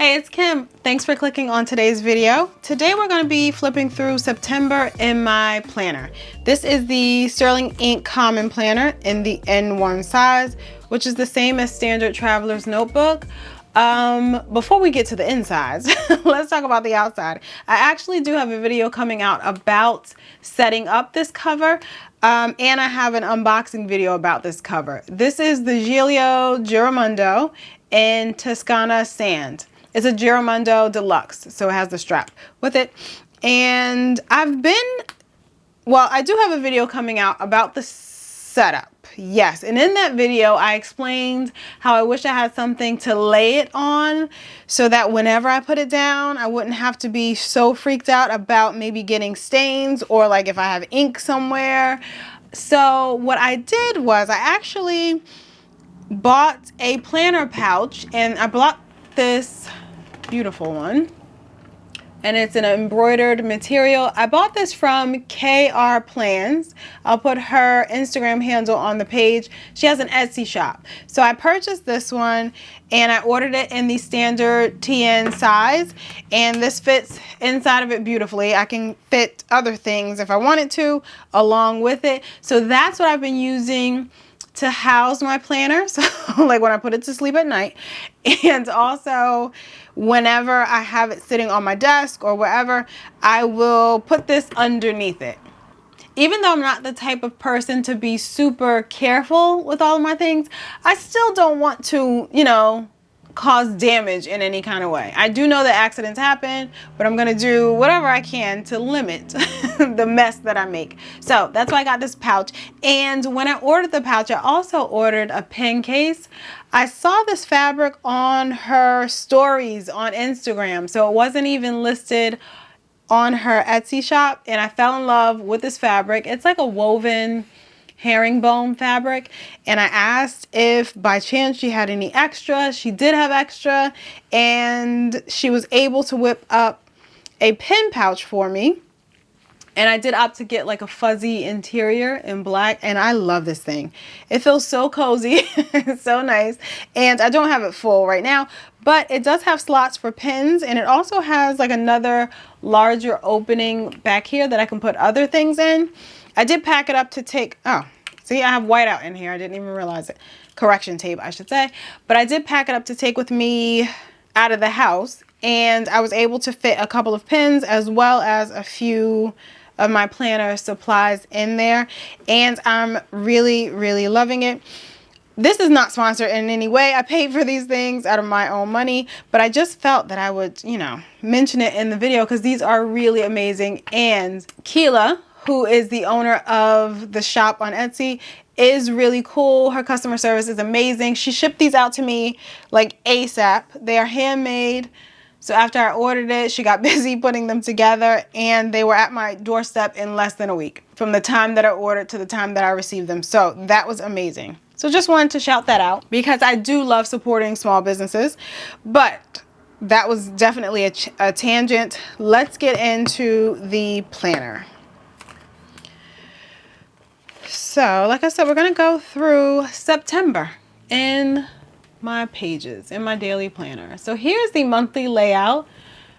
Hey, it's Kim. Thanks for clicking on today's video. Today we're going to be flipping through September in my planner. This is the Sterling Ink Common Planner in the N1 size, which is the same as Standard Traveler's Notebook. Before we get to the insides, let's talk about the outside. I actually do have a video coming out about setting up this cover. And I have an unboxing video about this cover. This is the Gillio Giramondo in Toscana Sand. It's a Giramondo deluxe, so it has the strap with it. And I do have a video coming out about the setup. Yes, and in that video, I explained how I wish I had something to lay it on so that whenever I put it down, I wouldn't have to be so freaked out about maybe getting stains or like if I have ink somewhere. So what I did was I actually bought a planner pouch, and I bought this beautiful one, and it's an embroidered material. I bought this from KR Plans. I'll put her Instagram handle on the page. She has an Etsy shop. So I purchased this one and I ordered it in the standard TN size, and this fits inside of it beautifully. I can fit other things if I wanted to along with it. So that's what I've been using to house my planner, so like when I put it to sleep at night, and also whenever I have it sitting on my desk or wherever, I will put this underneath it. Even though I'm not the type of person to be super careful with all of my things, I still don't want to, cause damage in any kind of way. I do know that accidents happen, but I'm gonna do whatever I can to limit the mess that I make. So that's why I got this pouch. And when I ordered the pouch, I also ordered a pen case. I saw this fabric on her stories on Instagram, so it wasn't even listed on her Etsy shop, and I fell in love with this fabric. It's like a woven herringbone fabric, and I asked if by chance she had any extra. She did have extra, and she was able to whip up a pen pouch for me, and I did opt to get like a fuzzy interior in black, and I love this thing. It feels so cozy. It's so nice, and I don't have it full right now, but it does have slots for pens, and it also has like another larger opening back here that I can put other things in. I did pack it up to take, see, I have whiteout in here. I didn't even realize it. Correction tape, I should say. But I did pack it up to take with me out of the house. And I was able to fit a couple of pens as well as a few of my planner supplies in there. And I'm really, really loving it. This is not sponsored in any way. I paid for these things out of my own money, but I just felt that I would, mention it in the video because these are really amazing. And Keela, who is the owner of the shop on Etsy, is really cool. Her customer service is amazing. She shipped these out to me like ASAP. They are handmade. So after I ordered it, she got busy putting them together, and they were at my doorstep in less than a week from the time that I ordered to the time that I received them. So that was amazing. So just wanted to shout that out because I do love supporting small businesses, but that was definitely a tangent. Let's get into the planner. So, like I said, we're going to go through September in my pages, in my daily planner. So here's the monthly layout.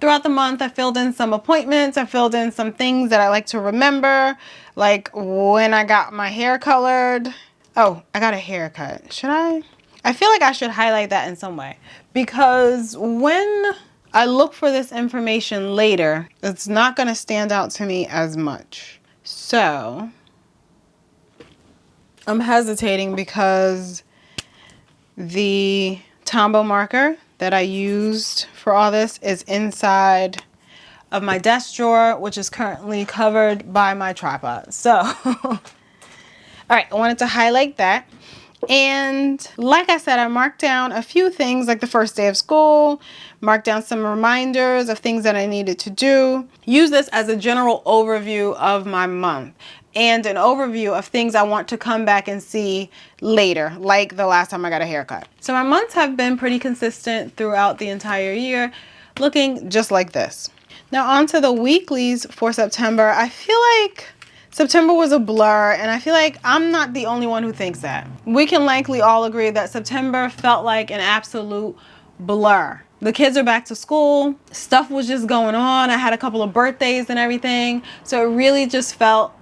Throughout the month, I filled in some appointments. I filled in some things that I like to remember, like when I got my hair colored. Oh, I got a haircut. Should I? I feel like I should highlight that in some way because when I look for this information later, it's not going to stand out to me as much. So I'm hesitating because the Tombow marker that I used for all this is inside of my desk drawer, which is currently covered by my tripod. So, all right, I wanted to highlight that. And like I said, I marked down a few things like the first day of school, marked down some reminders of things that I needed to do. Use this as a general overview of my month and an overview of things I want to come back and see later, like the last time I got a haircut. So my months have been pretty consistent throughout the entire year, looking just like this. Now on to the weeklies for September. I feel like September was a blur, and I feel like I'm not the only one who thinks that. We can likely all agree that September felt like an absolute blur. The kids are back to school. Stuff was just going on. I had a couple of birthdays and everything. So it really just felt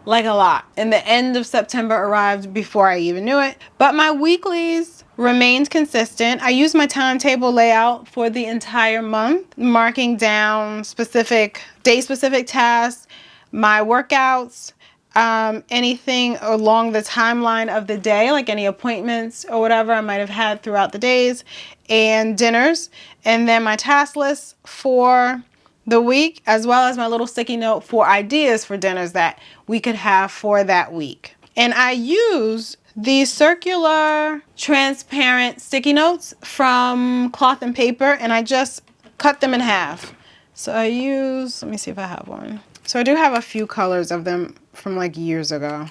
like a lot. And the end of September arrived before I even knew it. But my weeklies remained consistent. I used my timetable layout for the entire month, marking down specific day-specific tasks, my workouts, anything along the timeline of the day, like any appointments or whatever I might have had throughout the days, and dinners, and then my task list for the week, as well as my little sticky note for ideas for dinners that we could have for that week. And I use these circular transparent sticky notes from Cloth and Paper, and I just cut them in half. So I use, let me see if I have one. So I do have a few colors of them from like years ago.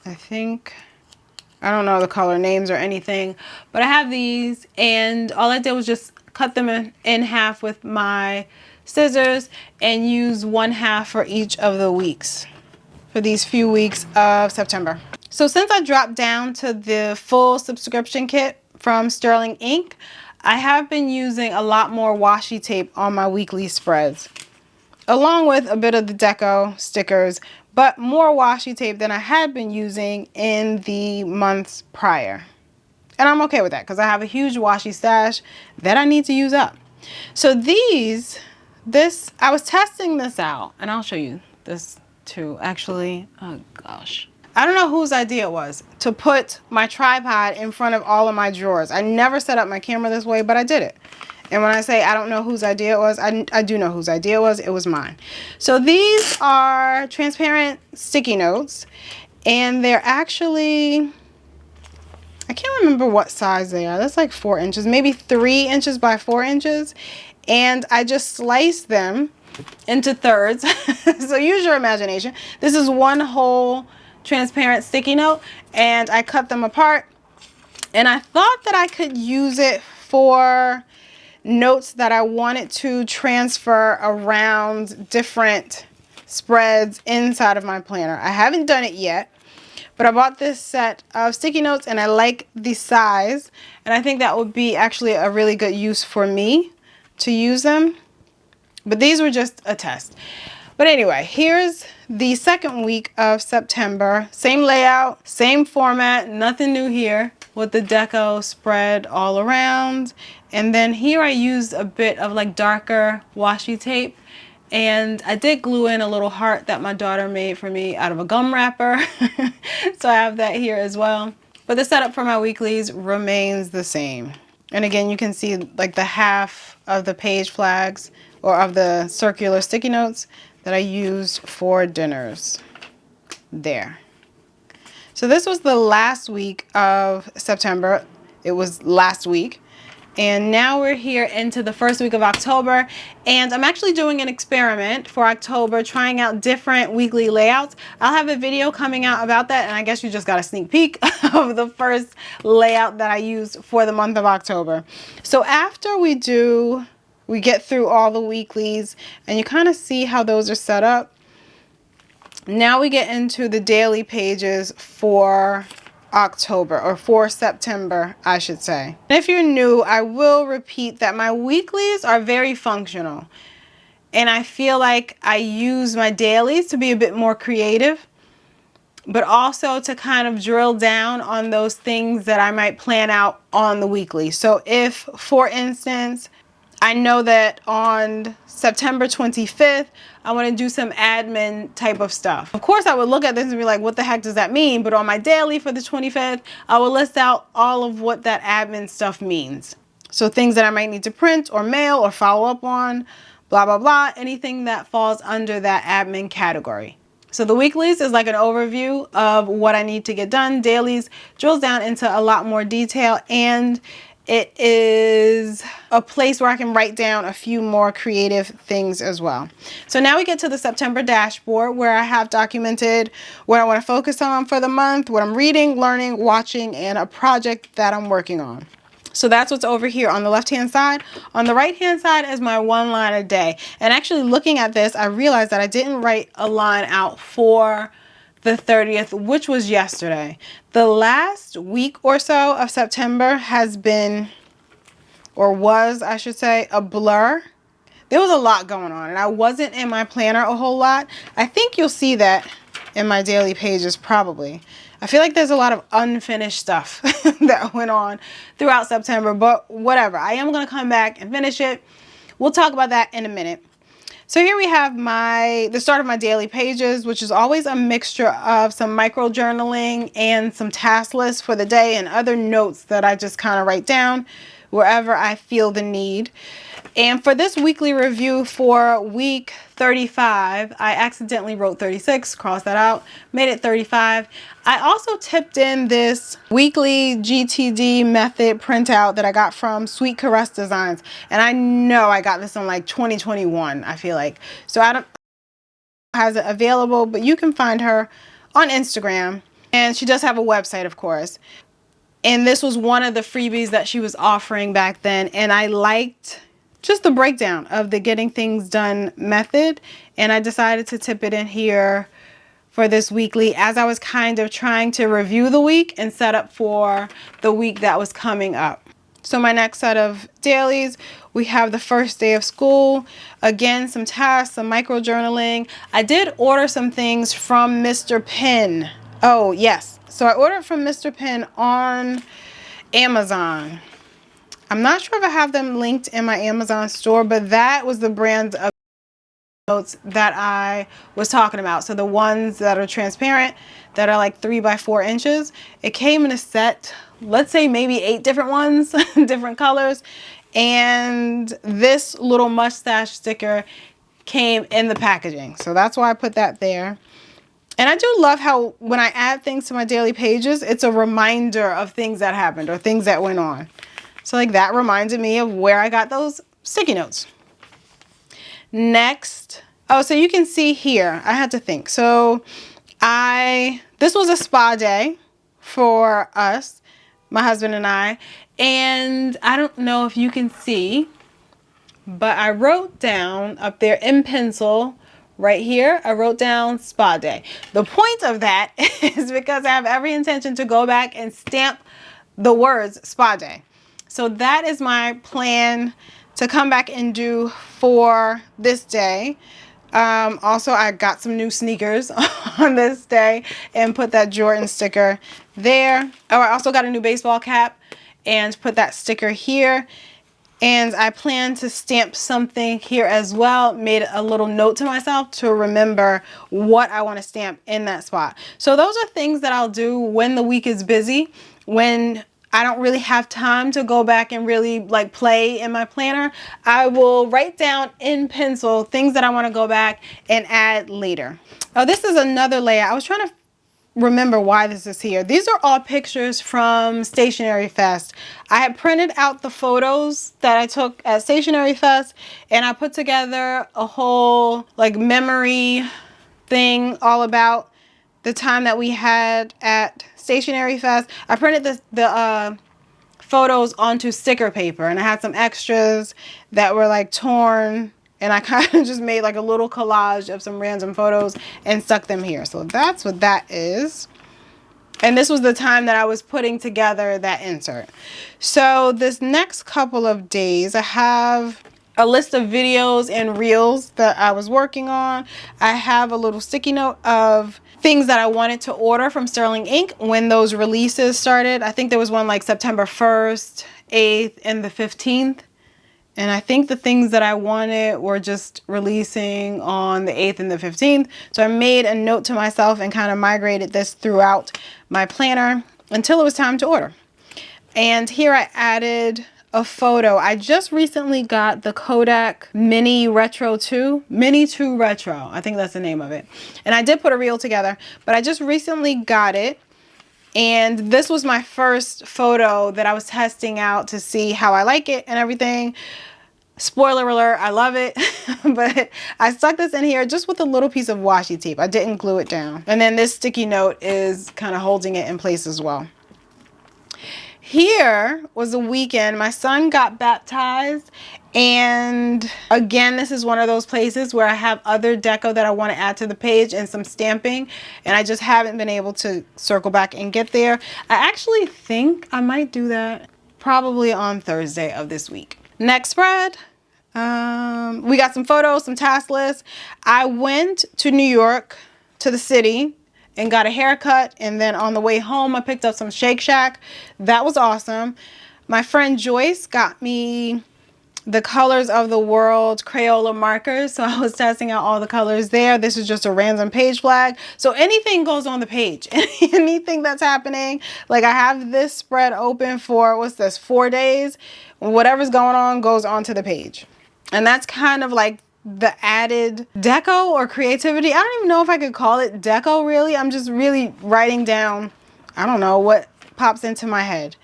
I don't know the color names or anything, but I have these, and all I did was just cut them in half with my scissors and use one half for each of the weeks for these few weeks of September. So since I dropped down to the full subscription kit from Sterling Ink, I have been using a lot more washi tape on my weekly spreads, along with a bit of the deco stickers, but more washi tape than I had been using in the months prior. And I'm okay with that because I have a huge washi stash that I need to use up. So I was testing this out, and I'll show you this too, actually. Oh gosh. I don't know whose idea it was to put my tripod in front of all of my drawers. I never set up my camera this way, but I did it. And when I say I don't know whose idea it was, I do know whose idea it was. It was mine. So these are transparent sticky notes, and they're actually, I can't remember what size they are. That's like 4 inches, maybe 3 inches by 4 inches. And I just sliced them into thirds. So use your imagination. This is one whole transparent sticky note, and I cut them apart. And I thought that I could use it for notes that I wanted to transfer around different spreads inside of my planner. I haven't done it yet, but I bought this set of sticky notes and I like the size, and I think that would be actually a really good use for me to use them. But these were just a test. But anyway, here's the second week of September. Same layout, same format, nothing new here, with the deco spread all around. And then here I used a bit of like darker washi tape, and I did glue in a little heart that my daughter made for me out of a gum wrapper. So I have that here as well. But the setup for my weeklies remains the same. And again, you can see like the half of the page flags or of the circular sticky notes that I used for dinners there. So this was the last week of September. It was last week. And now we're here into the first week of October, and I'm actually doing an experiment for October, trying out different weekly layouts. I'll have a video coming out about that, and I guess you just got a sneak peek of the first layout that I used for the month of October. So after we get through all the weeklies and you kind of see how those are set up, now we get into the daily pages for October, or for September, I should say. And if you're new, I will repeat that my weeklies are very functional, and I feel like I use my dailies to be a bit more creative, but also to kind of drill down on those things that I might plan out on the weekly. So if, for instance, I know that on September 25th, I want to do some admin type of stuff. Of course, I would look at this and be like, what the heck does that mean? But on my daily for the 25th, I will list out all of what that admin stuff means. So things that I might need to print or mail or follow up on, blah, blah, blah, anything that falls under that admin category. So the weeklies is like an overview of what I need to get done. Dailies drills down into a lot more detail, and it is a place where I can write down a few more creative things as well. So now we get to the September dashboard, where I have documented what I want to focus on for the month, what I'm reading, learning, watching, and a project that I'm working on. So that's what's over here on the left-hand side. On the right-hand side is my one line a day. And actually looking at this, I realized that I didn't write a line out for the 30th, which was yesterday. The last week or so of September has been or was, I should say, a blur. There was a lot going on, and I wasn't in my planner a whole lot. I think you'll see that in my daily pages probably. I feel like there's a lot of unfinished stuff that went on throughout September, but whatever. I am going to come back and finish it. We'll talk about that in a minute. So here we have the start of my daily pages, which is always a mixture of some micro journaling and some task lists for the day and other notes that I just kind of write down wherever I feel the need. And for this weekly review for week 35, I accidentally wrote 36, crossed that out, made it 35. I also tipped in this weekly GTD method printout that I got from Sweet Caress Designs. And I know I got this in like 2021, I feel like. So I don't has it available, but you can find her on Instagram. And she does have a website, of course. And this was one of the freebies that she was offering back then. And I liked just the breakdown of the getting things done method. And I decided to tip it in here for this weekly as I was kind of trying to review the week and set up for the week that was coming up. So my next set of dailies, we have the first day of school. Again, some tasks, some micro journaling. I did order some things from Mr. Pin. Oh, yes. So I ordered from Mr. Pin on Amazon. I'm not sure if I have them linked in my Amazon store, but that was the brand of notes that I was talking about. So the ones that are transparent, that are like 3 by 4 inches. It came in a set, let's say maybe 8 different ones, different colors. And this little mustache sticker came in the packaging. So that's why I put that there. And I do love how when I add things to my daily pages, it's a reminder of things that happened or things that went on. So like that reminded me of where I got those sticky notes. Next, oh, so you can see here, I had to think. So this was a spa day for us, my husband and I don't know if you can see, but I wrote down up there in pencil right here, I wrote down spa day. The point of that is because I have every intention to go back and stamp the words spa day. So that is my plan to come back and do for this day. Also, I got some new sneakers on this day and put that Jordan sticker there. Oh, I also got a new baseball cap and put that sticker here. And I plan to stamp something here as well. Made a little note to myself to remember what I want to stamp in that spot. So those are things that I'll do when the week is busy, when I don't really have time to go back and really like play in my planner. I will write down in pencil things that I want to go back and add later. Oh, this is another layout. I was trying to remember why this is here. These are all pictures from Stationery Fest. I had printed out the photos that I took at Stationery Fest and I put together a whole like memory thing all about the time that we had at Stationery Fest. I printed the photos onto sticker paper and I had some extras that were like torn and I kind of just made like a little collage of some random photos and stuck them here. So that's what that is. And this was the time that I was putting together that insert. So this next couple of days I have a list of videos and reels that I was working on. I have a little sticky note of things that I wanted to order from Sterling Ink when those releases started. I think there was one like September 1st, 8th, and the 15th. And I think the things that I wanted were just releasing on the 8th and the 15th. So I made a note to myself and kind of migrated this throughout my planner until it was time to order. And here I added a photo. I just recently got the Kodak Mini Retro 2, Mini 2 Retro. I think that's the name of it. And I did put a reel together, but I just recently got it. And this was my first photo that I was testing out to see how I like it and everything. Spoiler alert, I love it. But I stuck this in here just with a little piece of washi tape. I didn't glue it down. And then this sticky note is kind of holding it in place as well. Here was a weekend. My son got baptized. And again, this is one of those places where I have other deco that I want to add to the page and some stamping. And I just haven't been able to circle back and get there. I actually think I might do that probably on Thursday of this week. Next spread. We got some photos, some task lists. I went to New York, to the city, and got a haircut. And then on the way home, I picked up some Shake Shack. That was awesome. My friend Joyce got me the Colors of the World Crayola markers. So I was testing out all the colors there. This is just a random page flag. So anything goes on the page. Anything that's happening. Like I have this spread open for, what's this, 4 days. Whatever's going on goes onto the page. And that's kind of like the added deco or creativity. I don't even know if I could call it deco really. I'm just really writing down, I don't know, what pops into my head.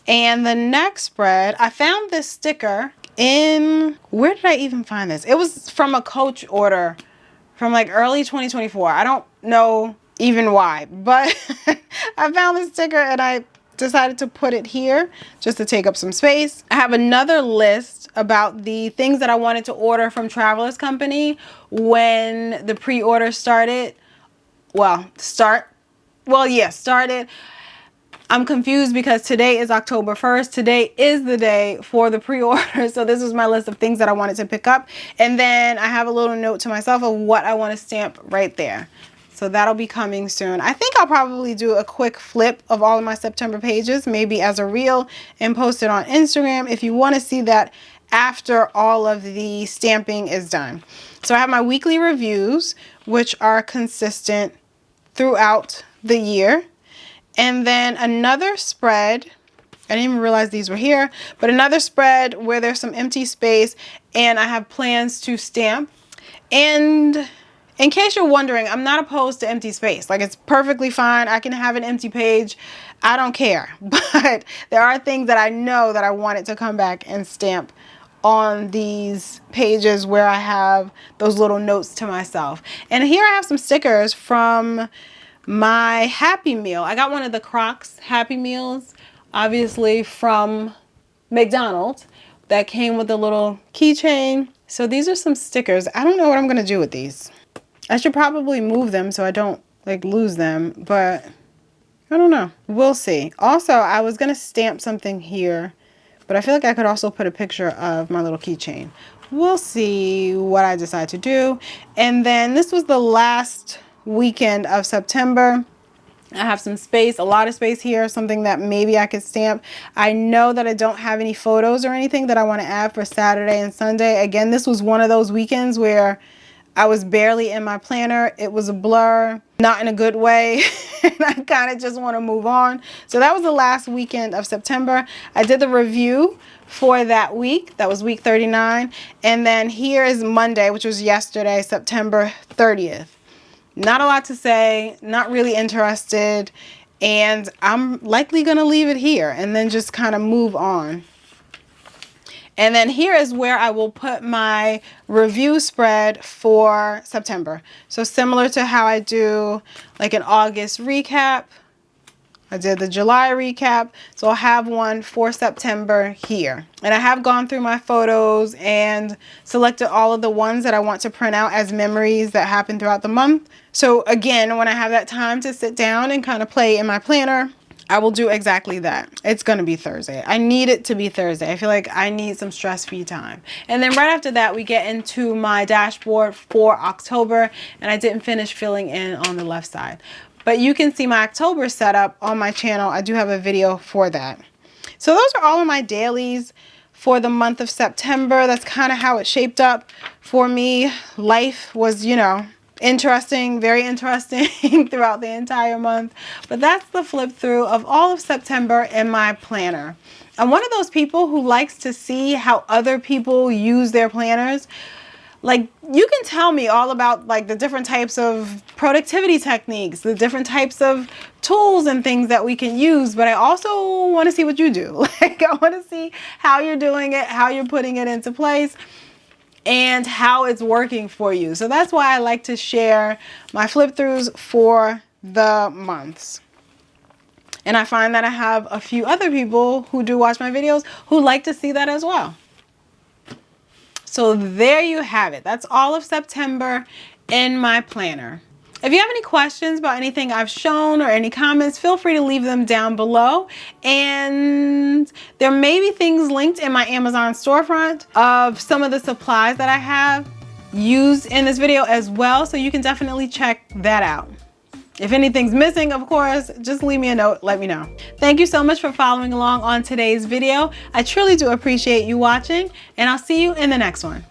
And the next spread, I found this sticker in, where did I even find this? It was from a Coach order from like early 2024. I don't know even why, but I found this sticker and I decided to put it here just to take up some space. I have another list about the things that I wanted to order from Travelers Company when the pre-order started. Started. I'm confused because today is October 1st. Today is the day for the pre-order. So this was my list of things that I wanted to pick up. And then I have a little note to myself of what I want to stamp right there. So that'll be coming soon. I think I'll probably do a quick flip of all of my September pages, maybe as a reel, and post it on Instagram if you want to see that after all of the stamping is done. So I have my weekly reviews, which are consistent throughout the year. And then another spread, I didn't even realize these were here, but another spread where there's some empty space and I have plans to stamp. And in case you're wondering, I'm not opposed to empty space. Like, it's perfectly fine. I can have an empty page. I don't care. But there are things that I know that I wanted to come back and stamp on these pages where I have those little notes to myself. And here I have some stickers from my Happy Meal. I got one of the Crocs Happy Meals, obviously from McDonald's, that came with a little keychain. So these are some stickers. I don't know what I'm going to do with these. I should probably move them so I don't like lose them, but I don't know. We'll see. Also, I was going to stamp something here, but I feel like I could also put a picture of my little keychain. We'll see what I decide to do. And then this was the last weekend of September. I have some space, a lot of space here, something that maybe I could stamp. I know that I don't have any photos or anything that I want to add for Saturday and Sunday. Again, this was one of those weekends where I was barely in my planner. It was a blur, not in a good way. And I kind of just want to move on. So that was the last weekend of September. I did the review for that week. That was week 39. And then here is Monday, which was yesterday, September 30th. Not a lot to say, not really interested. And I'm likely going to leave it here and then just kind of move on. And then here is where I will put my review spread for September. So similar to how I do like an August recap, I did the July recap. So I'll have one for September here. And I have gone through my photos and selected all of the ones that I want to print out as memories that happen throughout the month. So again, when I have that time to sit down and kind of play in my planner, I will do exactly that. It's going to be Thursday. I need it to be Thursday. I feel like I need some stress-free time. And then right after that, we get into my dashboard for October. And I didn't finish filling in on the left side. But you can see my October setup on my channel. I do have a video for that. So those are all of my dailies for the month of September. That's kind of how it shaped up for me. Life was, you know, interesting, very interesting throughout the entire month. But that's the flip through of all of September in my planner. I'm one of those people who likes to see how other people use their planners. Like, you can tell me all about like the different types of productivity techniques, the different types of tools and things that we can use, but I also want to see what you do. Like, I want to see how you're doing it, how you're putting it into place, and how it's working for you. So that's why I like to share my flip throughs for the months. And I find that I have a few other people who do watch my videos who like to see that as well. So there you have it. That's all of September in my planner. If you have any questions about anything I've shown or any comments, feel free to leave them down below. And there may be things linked in my Amazon storefront of some of the supplies that I have used in this video as well, so you can definitely check that out. If anything's missing, of course, just leave me a note, let me know. Thank you so much for following along on today's video. I truly do appreciate you watching, and I'll see you in the next one.